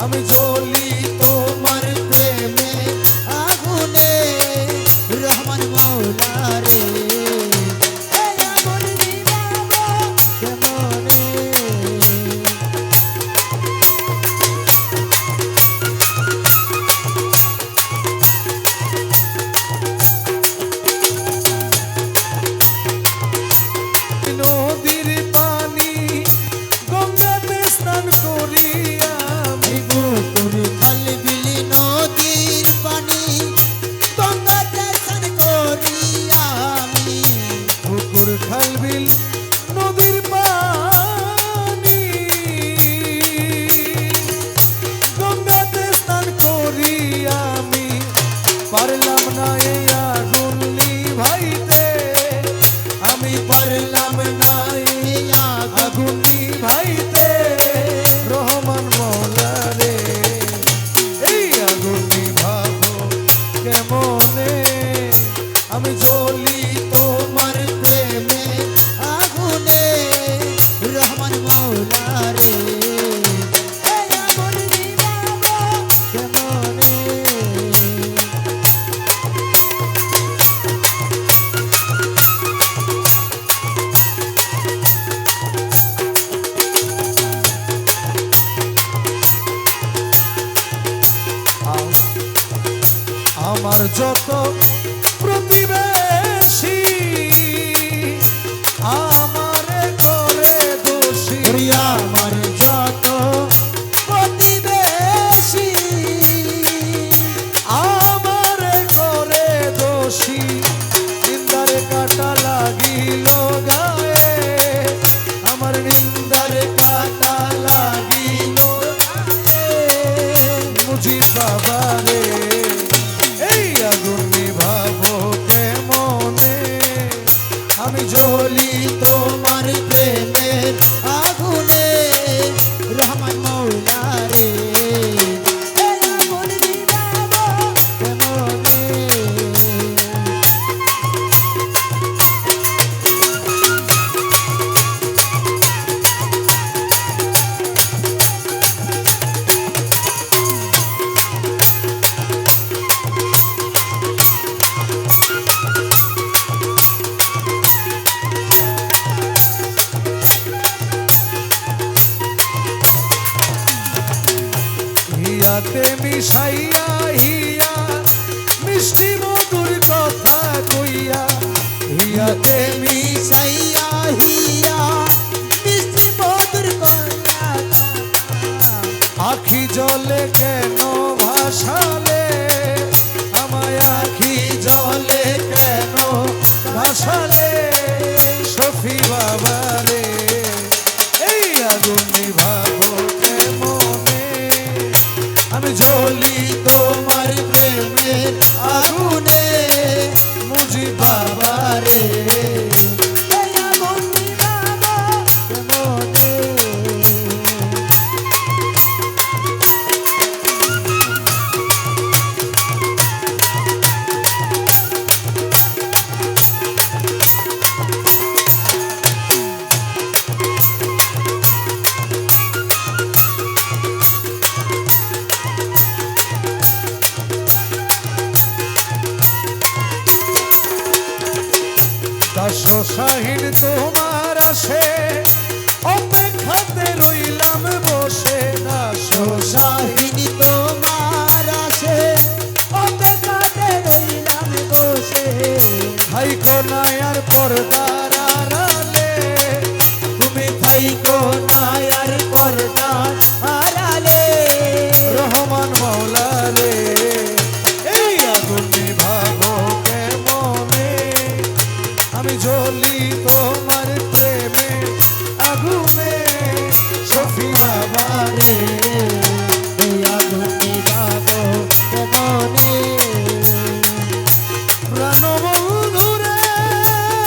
আমি জ্বলি তোমার প্রেমে আগুনে রহমান মৌলা রে খালবিল নদীর পানি গঙ্গাতে স্নান করি আমি পারলাম না এই আগুন নিভাইতে আমি পারলাম না এই আগুন নিভাইতে রহমান মৌলা রে এই আগুন নিভাবো কেমনে আমি জ্বলি তোমার প্রেমে আগুনে রহমান মৌলা রে এই আগুন নিভাবো কেমনে আমার যত প্রতিবেশী আমারে করে দোষী আমার যত প্রতিবেশী আমারে করে দোষী নিন্দারে কাটা লাগিল গায়ে আমার নিন্দারে কাটা লাগিল গায়ে মুজিব বাবা রে আগুন নিভাবো কেমনে আমি জ্বলি তোমার প্রেমের আগুনে রহমান মৌলা রে আগুন নিভাবো কেমনে হিয়াতে মিশাইয়া হিয়া মিষ্টি মধুর কথা কইয়া হিয়াতে মিশাইয়া হিয়া মিষ্টি মধুর কথা আখি জলে কেন ভাসালে আমায় আখি জলে কেন ভাসালে সফি বাবা রে এই আগুন নিভাবো আমি জ্বলি তোমার প্রেমের আগুনে মুজিব বাবা রে এই আগুন নিভাবো কেমনে দাসশাহীন তোমার আসে অপেক্ষাতে রইলাম বসে দাসশাহীন